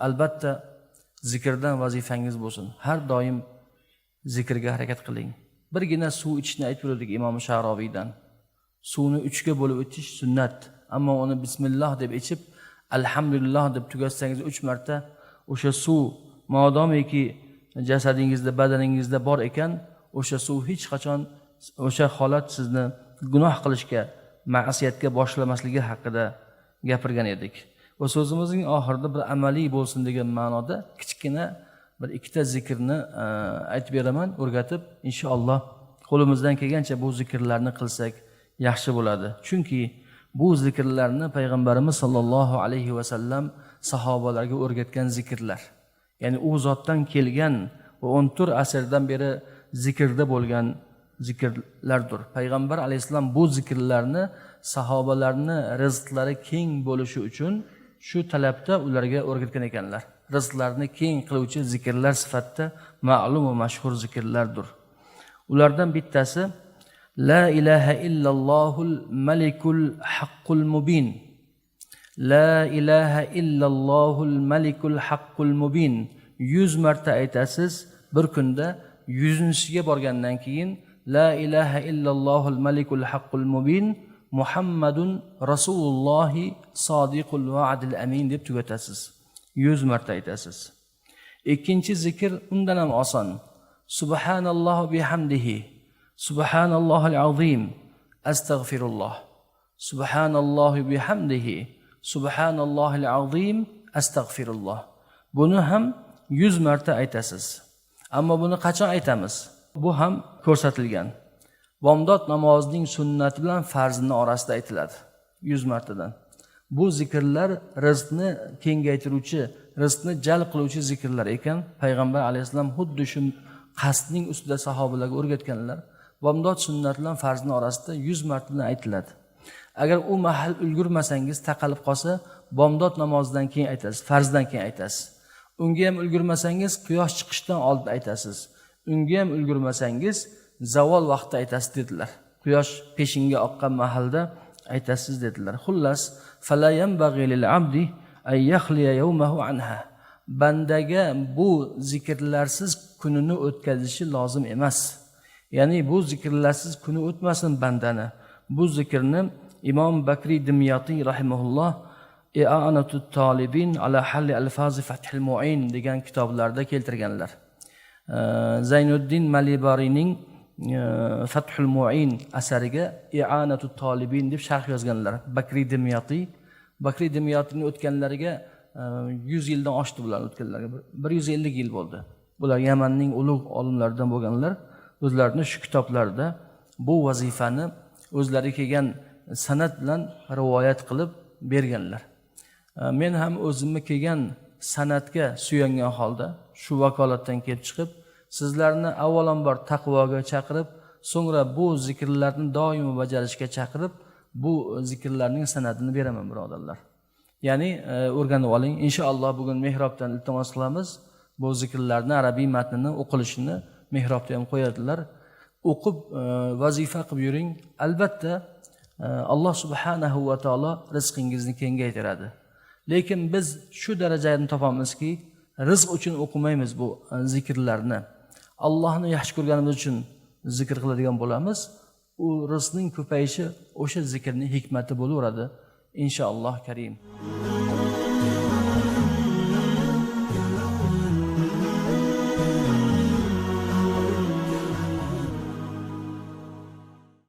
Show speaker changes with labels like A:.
A: albatta zikrdan vazifangiz bo'lsin. Har doim zikrga harakat qiling. Birgina suv ichishni aytib o'tdik Imom Sha'roviydan. Suvni 3 ga bo'lib o'tish sunnat, ammo uni bismillah deb ichib, alhamdulillah deb tugatsangiz 3 marta o'sha suv modomiki jasadingizda, badaningizda bor ekan, o'sha suv hech qachon o'sha holat sizni gunoh qilishga, ma'siyatga boshlamasligi haqida gapirgan edik. Va so'zimizning oxirida bir amaliy bo'lsin degan ma'noda kichkina bir ikkita zikrni aytib beraman, o'rgatib, inshaalloh qo'limizdan kelgancha bu zikrlarni qilsak yaxshi bo'ladi. Chunki bu zikrlarni payg'ambarimiz sollallohu alayhi va sallam sahobalarga o'rgatgan zikrlar. Ya'ni u zotdan kelgan va 14 asrdan beri zikrda bo'lgan zikrlardir. Payg'ambar alayhisalom bu zikrlarni sahobalarni rizqlari keng bo'lishi uchun shu talabda ularga o'rgatgan ekanlar. Rizqlarni keng qiluvchi zikrlar sifatida ma'lum va mashhur zikrlardir. Ulardan bittasi La ilaha illallohul malikul haqqul mubin. La ilaha illallohul malikul haqqul mubin. 100 marta aytasiz bir kunda. 100-siga borgandan keyin La ilaha illallohul malikul haqqul mubin Muhammadun Rasulullohi sodiqul va'dil amin deb tugatasiz. 100 marta aytasiz. Ikkinchi zikr undan ham oson. Subhanalloh bihamdihi. Subhanallohil azim. Astagfirullah. Subhanalloh bihamdihi. Subhanallohil azim. Astagfirullah. Buni ham 100 marta aytasiz. Ammo buni qachon aytamiz? Bu ham ko'rsatilgan. Bomdod namozining sunnati bilan farzning orasida aytiladi 100 martadan. Bu zikrlar rizqni kengaytiruvchi, rizqni jalb qiluvchi zikrlar ekan. Payg'ambar alayhisalom xuddi shu qasdning ustida sahobalarga o'rgatganlar. Bomdod sunnati bilan farzning orasida 100 martadan aytiladi. Agar u mahal ulgurmasangiz, taqalib qolsa, bomdod namozidan keyin aytasiz, farzdan keyin aytasiz. Unga ham ulgurmasangiz, quyosh chiqishdan oldin aytasiz. Unga ham ulgurmasangiz, zavol vaqtida aytasiz dedilar. Quyosh peshinga oqqan mahalda aytasiz dedilar. Xullas, fala yanbaghi lil abdi ay yakhliya yawmahu anha. Bandaga bu zikrlarsiz kunini o'tkazishi lozim emas. Ya'ni bu zikrlarsiz kuni o'tmasin bandani. Bu zikrni Imom Bakri Dimyati rahimahulloh I'anatut Talibin ala halli alfazi Fathul Mu'in degan kitoblarda keltirganlar. Zaynuddin Malibarining Fathul Mu'in asariga I'anatut Talibin deb sharh yozganlar. Bakri Dimyati. Bakri Dimyatining o'tganlariga 100 yildan oshdi bular o'tganlarga. 150 yil bo'ldi. Bular Yamanning ulug' olimlaridan bo'lganlar. O'zlarining shu kitoblarida bu vazifani o'zlari kelgan sanad bilan rivoyat qilib berganlar. Men ham o'zimga kelgan sanatga suyangan holda shu vakolatdan kelib chiqib, sizlarni avvalambor taqvoga chaqirib, so'ngra bu zikrlarni doimo bajarishga chaqirib, bu zikrlarning sanadini beraman, birodarlar. Ya'ni o'rganib oling. Inshaalloh bugun mehrobdan iltimos qilamiz. Bu zikrlarni arabiy matnini o'qilishini mehrobda ham qo'yadilar. O'qib vazifa qilib yuring. Albatta Alloh subhanahu va taolo rizqingizni kengaytiradi. Lekin biz shu darajani topamizki, rizq uchun o'qimaymiz bu zikrlarni. Allohni yaxshi ko'rganimiz uchun zikr qiladigan bo'lamiz. U rizqning ko'payishi o'sha zikrning hikmati bo'laveradi. Inshaalloh karim.